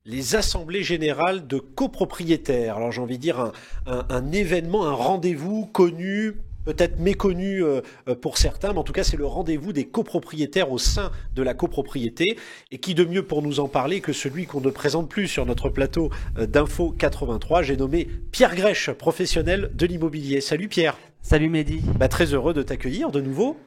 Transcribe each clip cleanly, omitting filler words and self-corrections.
les assemblées générales de copropriétaires. Alors j'ai envie de dire un événement, un rendez-vous connu, peut-être méconnu pour certains, mais en tout cas c'est le rendez-vous des copropriétaires au sein de la copropriété. Et qui de mieux pour nous en parler que celui qu'on ne présente plus sur notre plateau d'Info 83. J'ai nommé Pierre Grèche, professionnel de l'immobilier. Salut Pierre. Salut Mehdi. Très heureux de t'accueillir de nouveau.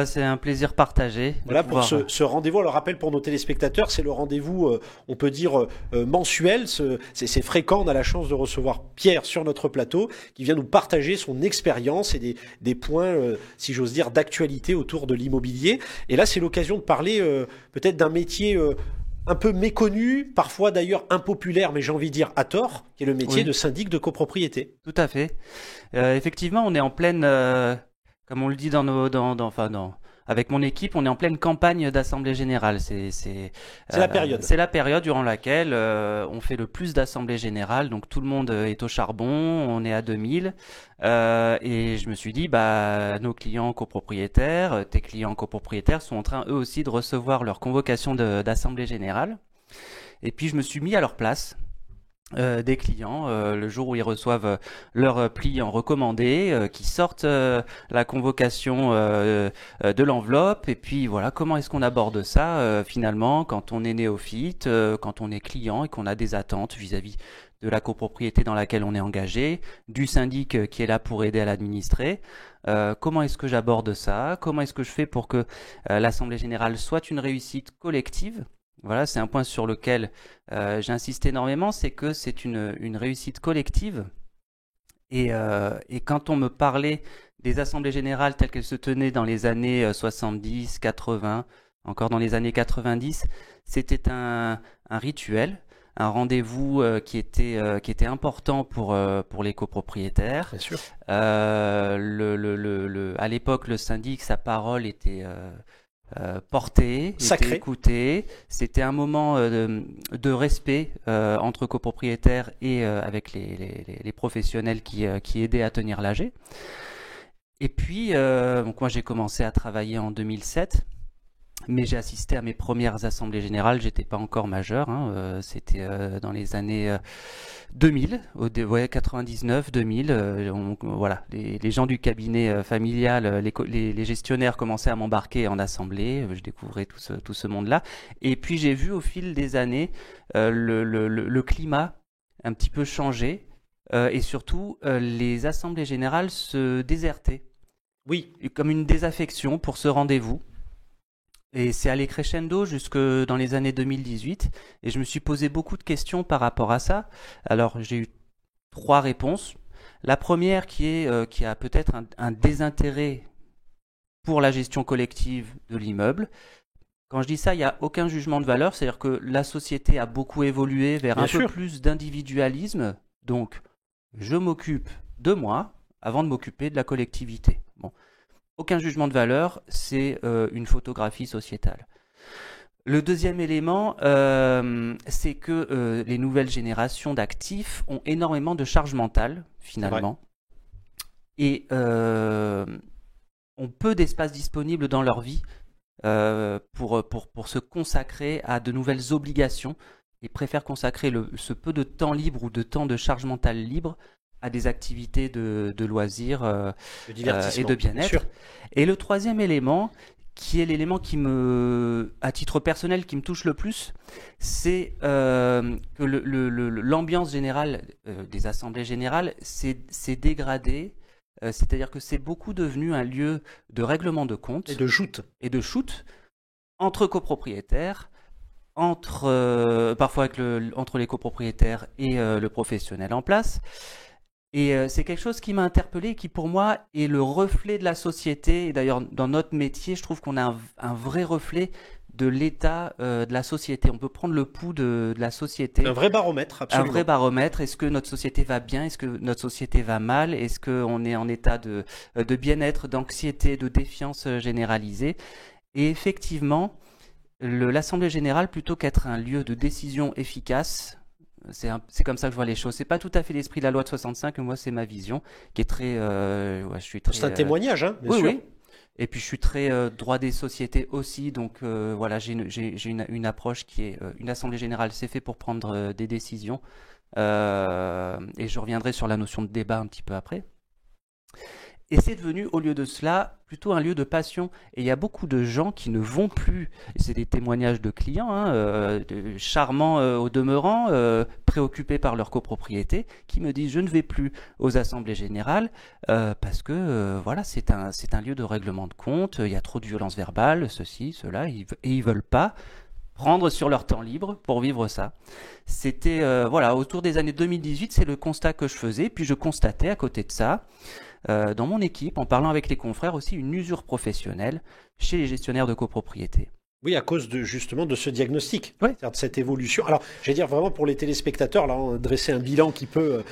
C'est un plaisir partagé. Voilà pour ce rendez-vous. Alors, rappel pour nos téléspectateurs, c'est le rendez-vous, on peut dire, mensuel. C'est fréquent. On a la chance de recevoir Pierre sur notre plateau qui vient nous partager son expérience et des points, si j'ose dire, d'actualité autour de l'immobilier. Et là, c'est l'occasion de parler peut-être d'un métier un peu méconnu, parfois d'ailleurs impopulaire, mais j'ai envie de dire à tort, qui est le métier de syndic de copropriété. Tout à fait. Effectivement, on est en pleine... Comme on le dit avec mon équipe, on est en pleine campagne d'assemblée générale. C'est la période. C'est la période durant laquelle on fait le plus d'assemblées générales. Donc tout le monde est au charbon, on est à 2000. Et je me suis dit, nos clients copropriétaires, tes clients copropriétaires sont en train eux aussi de recevoir leur convocation d'assemblée générale. Et puis je me suis mis à leur place. Des clients le jour où ils reçoivent leur pli en recommandé, qui sortent la convocation de l'enveloppe, et puis voilà, comment est-ce qu'on aborde ça finalement quand on est néophyte, quand on est client et qu'on a des attentes vis-à-vis de la copropriété dans laquelle on est engagé, du syndic qui est là pour aider à l'administrer. Comment est-ce que j'aborde ça? Comment est-ce que je fais pour que l'assemblée générale soit une réussite collective? Voilà, c'est un point sur lequel j'insiste énormément, c'est que c'est une réussite collective. Et quand on me parlait des assemblées générales telles qu'elles se tenaient dans les années 70, 80, encore dans les années 90, c'était un rituel, un rendez-vous qui était important pour les copropriétaires. Bien sûr. À l'époque, le syndic, sa parole était porté, sacré, écouté. C'était un moment de respect entre copropriétaires et avec les professionnels qui aidaient à tenir l'AG. Et puis, donc moi j'ai commencé à travailler en 2007. Mais j'ai assisté à mes premières assemblées générales, j'étais pas encore majeur, c'était dans les années 2000, 99, 2000. Voilà, les gens du cabinet familial, les gestionnaires commençaient à m'embarquer en assemblée, je découvrais tout ce monde-là. Et puis j'ai vu au fil des années le climat un petit peu changer et surtout les assemblées générales se déserter. Oui. Comme une désaffection pour ce rendez-vous. Et c'est allé crescendo jusque dans les années 2018 et je me suis posé beaucoup de questions par rapport à ça. Alors j'ai eu 3 réponses. La première qui a peut-être un désintérêt pour la gestion collective de l'immeuble. Quand je dis ça, il n'y a aucun jugement de valeur, c'est-à-dire que la société a beaucoup évolué vers peu plus d'individualisme. Donc je m'occupe de moi avant de m'occuper de la collectivité. Bon. Aucun jugement de valeur, c'est une photographie sociétale. Le deuxième élément, c'est que les nouvelles générations d'actifs ont énormément de charge mentale, finalement. Et ont peu d'espace disponible dans leur vie pour se consacrer à de nouvelles obligations et préfèrent consacrer ce peu de temps libre ou de temps de charge mentale libre à des activités de loisirs de divertissement, et de bien-être. Et le troisième élément, qui est l'élément à titre personnel, qui me touche le plus, c'est que l'ambiance générale des assemblées générales s'est dégradée. C'est-à-dire que c'est beaucoup devenu un lieu de règlement de comptes et de shoot entre copropriétaires, parfois entre les copropriétaires et le professionnel en place. Et c'est quelque chose qui m'a interpellé et qui pour moi est le reflet de la société. Et d'ailleurs dans notre métier, je trouve qu'on a un vrai reflet de l'état de la société. On peut prendre le pouls de la société. Un vrai baromètre, absolument. Un vrai baromètre. Est-ce que notre société va bien? Est-ce que notre société va mal? Est-ce qu'on est en état de bien-être, d'anxiété, de défiance généralisée? Et effectivement, l'Assemblée générale, plutôt qu'être un lieu de décision efficace, c'est comme ça que je vois les choses. C'est pas tout à fait l'esprit de la loi de 65, mais moi c'est ma vision qui est très. C'est un témoignage, bien sûr. Oui. Et puis je suis très droit des sociétés aussi, donc voilà, j'ai une approche qui est une assemblée générale, c'est fait pour prendre des décisions. Et je reviendrai sur la notion de débat un petit peu après. Et c'est devenu, au lieu de cela, plutôt un lieu de passion. Et il y a beaucoup de gens qui ne vont plus, et c'est des témoignages de clients, charmants au demeurant, préoccupés par leur copropriété, qui me disent je ne vais plus aux assemblées générales parce que voilà, c'est un lieu de règlement de compte, il y a trop de violence verbale, ceci, cela, et ils veulent pas prendre sur leur temps libre pour vivre ça. C'était voilà, autour des années 2018, c'est le constat que je faisais, puis je constatais à côté de ça, dans mon équipe, en parlant avec les confrères aussi, une usure professionnelle chez les gestionnaires de copropriété. Oui, à cause justement de ce diagnostic, Ouais. de cette évolution. Alors, je vais dire vraiment pour les téléspectateurs, là, on a dressé un bilan qui peut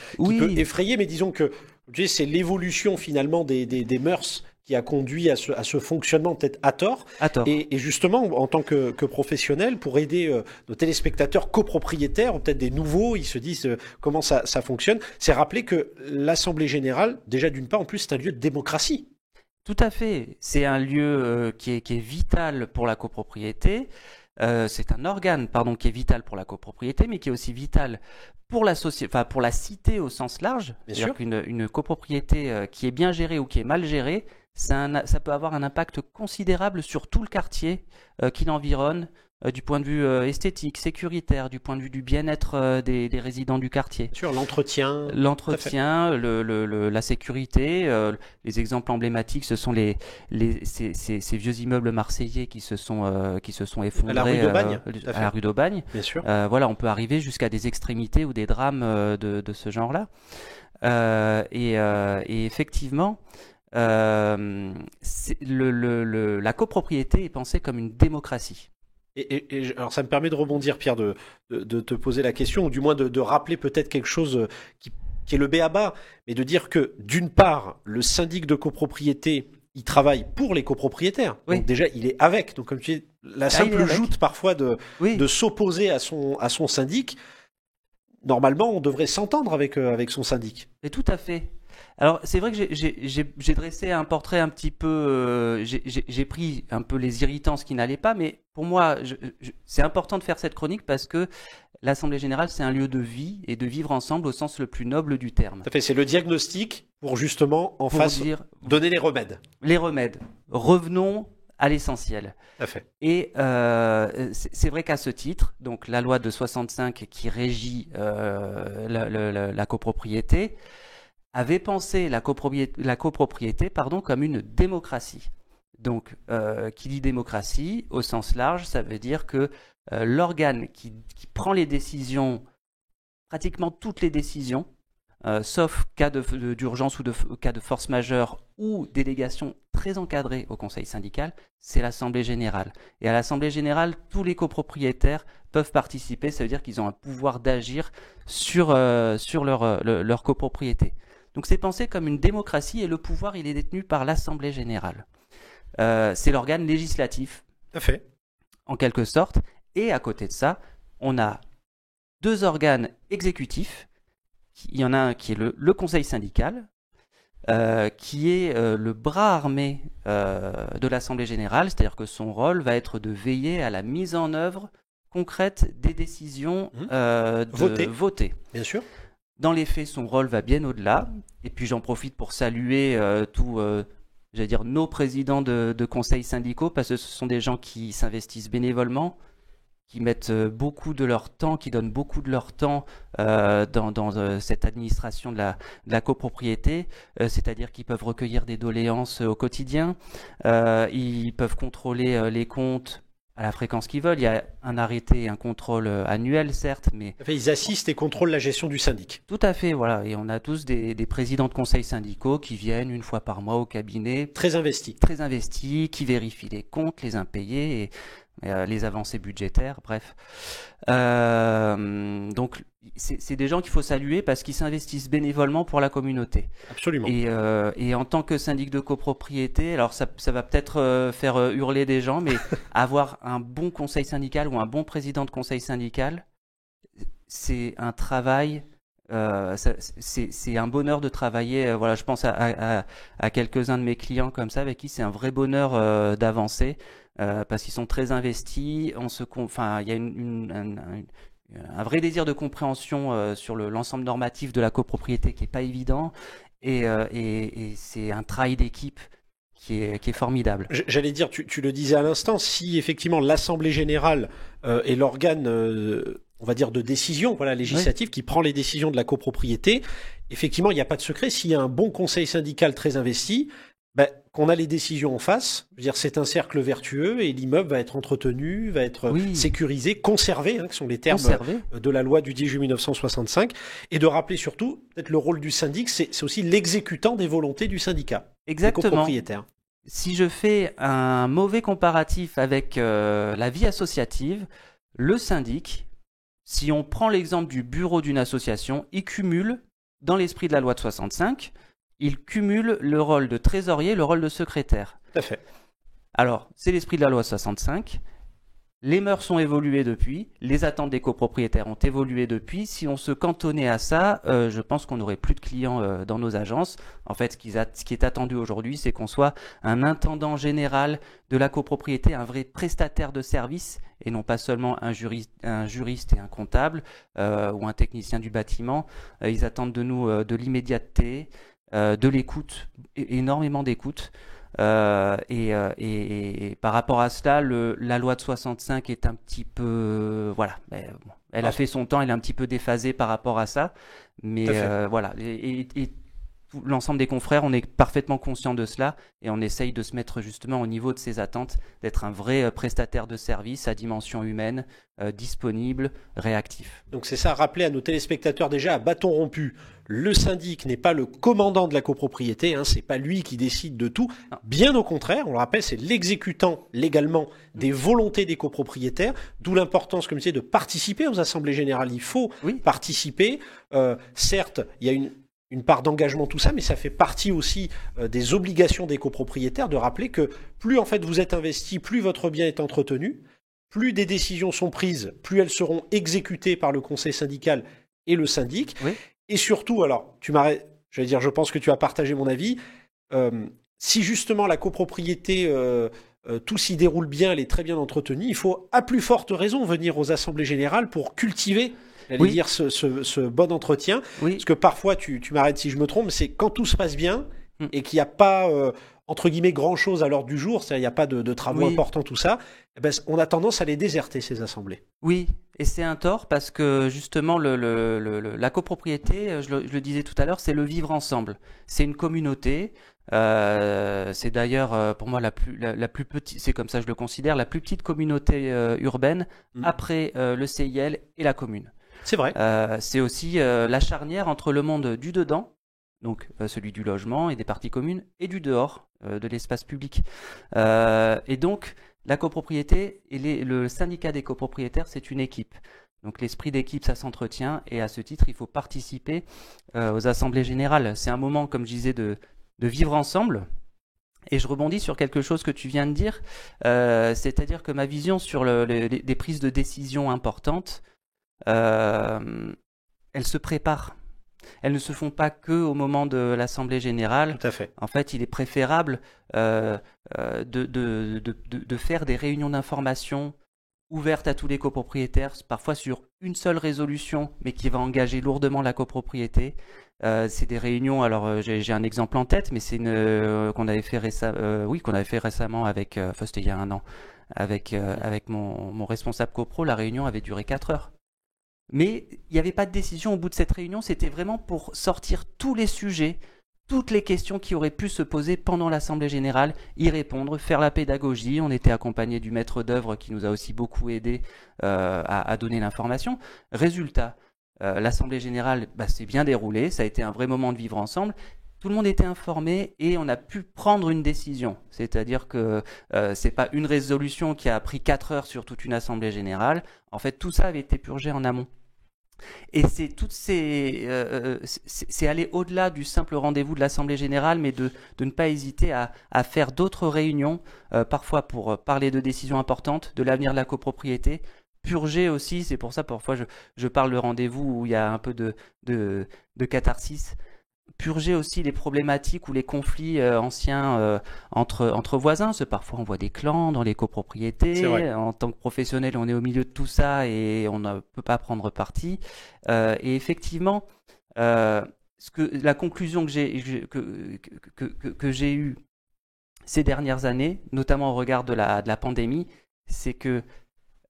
effrayer, mais disons que c'est l'évolution finalement des mœurs qui a conduit à ce fonctionnement peut-être à tort. À tort. Et justement, en tant que professionnel, pour aider nos téléspectateurs copropriétaires, ou peut-être des nouveaux, ils se disent comment ça fonctionne, c'est rappeler que l'Assemblée générale, déjà d'une part, en plus, c'est un lieu de démocratie. Tout à fait. C'est un lieu qui est vital pour la copropriété. C'est un organe, pardon, qui est vital pour la copropriété, mais qui est aussi vital pour la pour la cité au sens large. C'est-à-dire qu'une copropriété qui est bien gérée ou qui est mal gérée, ça peut avoir un impact considérable sur tout le quartier qui l'environne, du point de vue esthétique, sécuritaire, du point de vue du bien-être des résidents du quartier. Bien sûr, l'entretien. L'entretien, la sécurité. Les exemples emblématiques, ce sont ces vieux immeubles marseillais qui se sont effondrés à la rue d'Aubagne. Bien sûr. Voilà, on peut arriver jusqu'à des extrémités ou des drames de ce genre-là. Et effectivement, la copropriété est pensée comme une démocratie. Alors ça me permet de rebondir, Pierre, de te poser la question, ou du moins de rappeler peut-être quelque chose qui est le b.a.-ba, mais de dire que d'une part, le syndic de copropriété, il travaille pour les copropriétaires. Oui. Donc déjà, il est avec. Donc comme tu dis, la simple joute parfois de s'opposer à son syndic, normalement, on devrait s'entendre avec son syndic. Et tout à fait. Alors, c'est vrai que j'ai dressé un portrait un petit peu... j'ai pris un peu les irritants qui n'allaient pas, mais pour moi, c'est important de faire cette chronique parce que l'Assemblée générale, c'est un lieu de vie et de vivre ensemble au sens le plus noble du terme. Tout à fait, c'est le diagnostic pour justement, donner les remèdes. Les remèdes. Revenons à l'essentiel. Tout à fait. Et c'est vrai qu'à ce titre, donc la loi de 65 qui régit la copropriété, avait pensé la copropriété comme une démocratie. Donc, qui dit démocratie, au sens large, ça veut dire que l'organe qui prend les décisions, pratiquement toutes les décisions, sauf cas d'urgence ou cas de force majeure ou délégation très encadrée au conseil syndical, c'est l'Assemblée générale. Et à l'Assemblée générale, tous les copropriétaires peuvent participer, ça veut dire qu'ils ont un pouvoir d'agir sur leur copropriété. Donc c'est pensé comme une démocratie et le pouvoir, il est détenu par l'Assemblée générale. C'est l'organe législatif, tout à fait, en quelque sorte. Et à côté de ça, on a deux organes exécutifs. Il y en a un qui est le conseil syndical, qui est le bras armé de l'Assemblée générale, c'est-à-dire que son rôle va être de veiller à la mise en œuvre concrète des décisions votées. Bien sûr. Dans les faits, son rôle va bien au-delà. Et puis j'en profite pour saluer nos présidents de conseils syndicaux, parce que ce sont des gens qui s'investissent bénévolement, qui mettent beaucoup de leur temps, qui donnent beaucoup de leur temps dans cette administration de la copropriété, c'est-à-dire qu'ils peuvent recueillir des doléances au quotidien, ils peuvent contrôler les comptes à la fréquence qu'ils veulent. Il y a un arrêté, un contrôle annuel, certes, mais... Ils assistent et contrôlent la gestion du syndic. Tout à fait, voilà. Et on a tous des présidents de conseils syndicaux qui viennent une fois par mois au cabinet. Très investis. Très investis, qui vérifient les comptes, les impayés et les avancées budgétaires, bref. Donc, c'est des gens qu'il faut saluer parce qu'ils s'investissent bénévolement pour la communauté. Absolument. Et en tant que syndic de copropriété, alors ça va peut-être faire hurler des gens, mais avoir un bon conseil syndical ou un bon président de conseil syndical, c'est un travail c'est un bonheur de travailler. Voilà, je pense à quelques-uns de mes clients comme ça, avec qui c'est un vrai bonheur d'avancer, parce qu'ils sont très investis. Il y a un vrai désir de compréhension sur l'ensemble normatif de la copropriété qui est pas évident, et c'est un travail d'équipe qui est formidable. J'allais dire, tu le disais à l'instant, si effectivement l'Assemblée générale est l'organe, on va dire, de décision, voilà, législative, qui prend les décisions de la copropriété, effectivement, il n'y a pas de secret. S'il y a un bon conseil syndical très investi, qu'on a les décisions en face, je veux dire, c'est un cercle vertueux et l'immeuble va être entretenu, va être sécurisé, conservé, qui sont les termes de la loi du 10 juillet 1965, et de rappeler surtout, peut-être le rôle du syndic, c'est aussi l'exécutant des volontés du syndicat, exactement, des copropriétaires. Si je fais un mauvais comparatif avec la vie associative, le syndic, si on prend l'exemple du bureau d'une association, il cumule, dans l'esprit de la loi de 65, il cumule le rôle de trésorier et le rôle de secrétaire. Tout à fait. Alors, c'est l'esprit de la loi 65. Les mœurs ont évolué depuis, les attentes des copropriétaires ont évolué depuis. Si on se cantonnait à ça, je pense qu'on n'aurait plus de clients dans nos agences. En fait, ce qui est attendu aujourd'hui, c'est qu'on soit un intendant général de la copropriété, un vrai prestataire de service, et non pas seulement un juriste et un comptable ou un technicien du bâtiment. Ils attendent de nous de l'immédiateté, de l'écoute, énormément d'écoute. Et par rapport à cela, la loi de 65 est un petit peu, voilà, elle a fait son temps, elle est un petit peu déphasée par rapport à ça, mais voilà, et l'ensemble des confrères, on est parfaitement conscient de cela, et on essaye de se mettre justement au niveau de ces attentes, d'être un vrai prestataire de service à dimension humaine, disponible, réactif. Donc c'est ça, rappeler à nos téléspectateurs déjà à bâton rompu. Le syndic n'est pas le commandant de la copropriété, c'est pas lui qui décide de tout. Non. Bien au contraire, on le rappelle, c'est l'exécutant légalement des volontés des copropriétaires, d'où l'importance, comme je disais, de participer aux assemblées générales. Il faut participer. Certes, il y a une part d'engagement, tout ça, mais ça fait partie aussi des obligations des copropriétaires de rappeler que plus en fait vous êtes investi, plus votre bien est entretenu, plus des décisions sont prises, plus elles seront exécutées par le conseil syndical et le syndic. Oui. Et surtout, alors, je pense que tu as partagé mon avis, si justement la copropriété, tout s'y déroule bien, elle est très bien entretenue, il faut à plus forte raison venir aux assemblées générales pour cultiver, dire, ce bon entretien. Oui. Parce que parfois, tu m'arrêtes si je me trompe, c'est quand tout se passe bien et qu'il n'y a pas, entre guillemets, grand-chose à l'ordre du jour, c'est-à-dire il n'y a pas de travaux importants, tout ça, on a tendance à les déserter, ces assemblées. Oui, et c'est un tort parce que justement, la copropriété, je le disais tout à l'heure, c'est le vivre ensemble. C'est une communauté. C'est d'ailleurs pour moi la plus petite, c'est comme ça que je le considère, la plus petite communauté urbaine après le CIL et la commune. C'est vrai. C'est aussi la charnière entre le monde du dedans, donc celui du logement et des parties communes, et du dehors, de l'espace public. Et donc, la copropriété et le syndicat des copropriétaires, c'est une équipe. Donc l'esprit d'équipe, ça s'entretient, et à ce titre, il faut participer aux assemblées générales. C'est un moment, comme je disais, de vivre ensemble. Et je rebondis sur quelque chose que tu viens de dire, c'est-à-dire que ma vision sur des prises de décision importantes, elles se préparent. Elles ne se font pas que au moment de l'Assemblée générale. Tout à fait. En fait, il est préférable de faire des réunions d'information ouvertes à tous les copropriétaires, parfois sur une seule résolution, mais qui va engager lourdement la copropriété. C'est des réunions. Alors, j'ai un exemple en tête, mais c'est qu'on avait fait récemment avec. C'était il y a un an, avec mon responsable copro. La réunion avait duré 4 heures. Mais il n'y avait pas de décision au bout de cette réunion, c'était vraiment pour sortir tous les sujets, toutes les questions qui auraient pu se poser pendant l'Assemblée générale, y répondre, faire la pédagogie. On était accompagné du maître d'œuvre qui nous a aussi beaucoup aidé à donner l'information. Résultat, l'Assemblée générale s'est bien déroulée, ça a été un vrai moment de vivre ensemble. Tout le monde était informé et on a pu prendre une décision. C'est-à-dire que c'est pas une résolution qui a pris 4 heures sur toute une assemblée générale. En fait, tout ça avait été purgé en amont. Et c'est aller au-delà du simple rendez-vous de l'Assemblée générale, mais de ne pas hésiter à faire d'autres réunions, parfois pour parler de décisions importantes, de l'avenir de la copropriété, purger aussi, c'est pour ça parfois je parle de rendez-vous où il y a un peu de catharsis, purger aussi les problématiques ou les conflits anciens entre voisins, parce que parfois on voit des clans dans les copropriétés, en tant que professionnel on est au milieu de tout ça et on ne peut pas prendre parti, et effectivement la conclusion que j'ai eue ces dernières années, notamment au regard de la pandémie, c'est que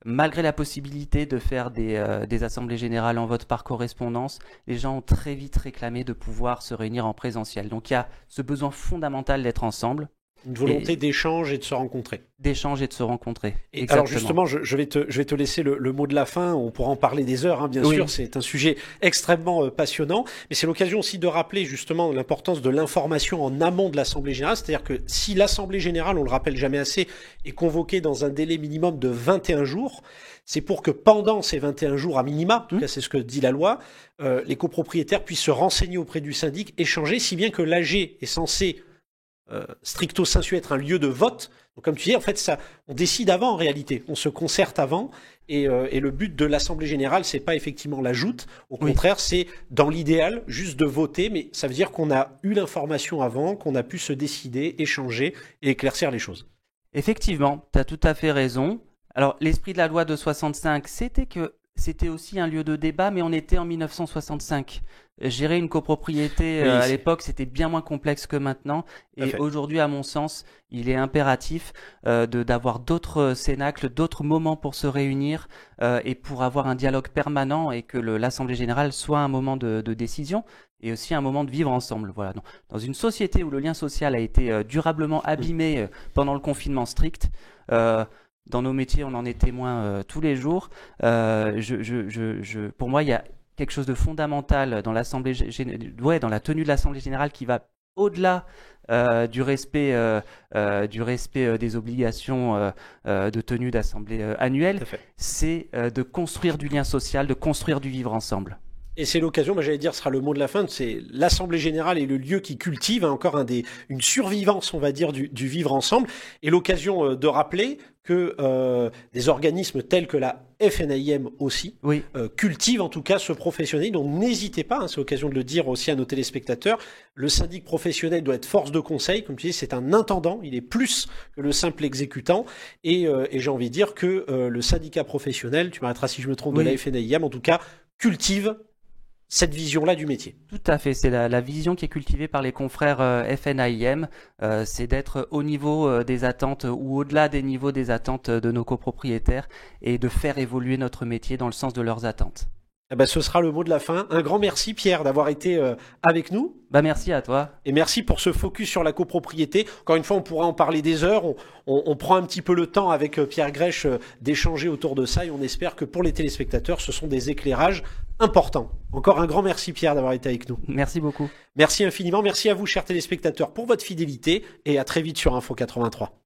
malgré la possibilité de faire des assemblées générales en vote par correspondance, les gens ont très vite réclamé de pouvoir se réunir en présentiel. Donc il y a ce besoin fondamental d'être ensemble. Une volonté d'échange et de se rencontrer. D'échange et de se rencontrer. Et alors justement, je vais te laisser le mot de la fin. On pourra en parler des heures, hein, bien sûr. C'est un sujet extrêmement passionnant. Mais c'est l'occasion aussi de rappeler justement l'importance de l'information en amont de l'Assemblée générale. C'est-à-dire que si l'Assemblée générale, on le rappelle jamais assez, est convoquée dans un délai minimum de 21 jours, c'est pour que pendant ces 21 jours à minima, en tout cas c'est ce que dit la loi, les copropriétaires puissent se renseigner auprès du syndic, échanger, si bien que l'AG est censé stricto sensu être un lieu de vote. Donc comme tu dis, en fait, ça, on décide avant en réalité, on se concerte avant, et le but de l'Assemblée générale, c'est pas effectivement la joute, au contraire, c'est dans l'idéal juste de voter, mais ça veut dire qu'on a eu l'information avant, qu'on a pu se décider, échanger et éclaircir les choses. Effectivement, tu as tout à fait raison. Alors l'esprit de la loi de 65, c'était aussi un lieu de débat, mais on était en 1965. Gérer une copropriété à l'époque, c'était bien moins complexe que maintenant. Et aujourd'hui, à mon sens, il est impératif d'avoir d'autres cénacles, d'autres moments pour se réunir et pour avoir un dialogue permanent et que l'Assemblée générale soit un moment de décision et aussi un moment de vivre ensemble. Voilà. Dans une société où le lien social a été durablement abîmé pendant le confinement strict, dans nos métiers, on en est témoin tous les jours. Pour moi, il y a quelque chose de fondamental dans dans la tenue de l'Assemblée générale qui va au-delà du respect des obligations de tenue d'assemblée annuelle. C'est de construire du lien social, de construire du vivre ensemble. Et c'est l'occasion, j'allais dire, ce sera le mot de la fin, c'est l'Assemblée générale est le lieu qui cultive encore une survivance, on va dire, du vivre ensemble, et l'occasion de rappeler que des organismes tels que la FNAIM aussi cultivent en tout cas ce professionnel. Donc n'hésitez pas, c'est l'occasion de le dire aussi à nos téléspectateurs, le syndic professionnel doit être force de conseil, comme tu dis, c'est un intendant, il est plus que le simple exécutant, et j'ai envie de dire que le syndicat professionnel, tu m'arrêteras si je me trompe, de la FNAIM, en tout cas, cultive cette vision-là du métier. Tout à fait, c'est la vision qui est cultivée par les confrères FNAIM, c'est d'être au niveau des attentes ou au-delà des niveaux des attentes de nos copropriétaires et de faire évoluer notre métier dans le sens de leurs attentes. Ce sera le mot de la fin. Un grand merci Pierre d'avoir été avec nous. Merci à toi. Et merci pour ce focus sur la copropriété. Encore une fois, on pourra en parler des heures. On prend un petit peu le temps avec Pierre Grèche d'échanger autour de ça et on espère que pour les téléspectateurs, ce sont des éclairages importants. Encore un grand merci Pierre d'avoir été avec nous. Merci beaucoup. Merci infiniment. Merci à vous chers téléspectateurs pour votre fidélité et à très vite sur Info 83.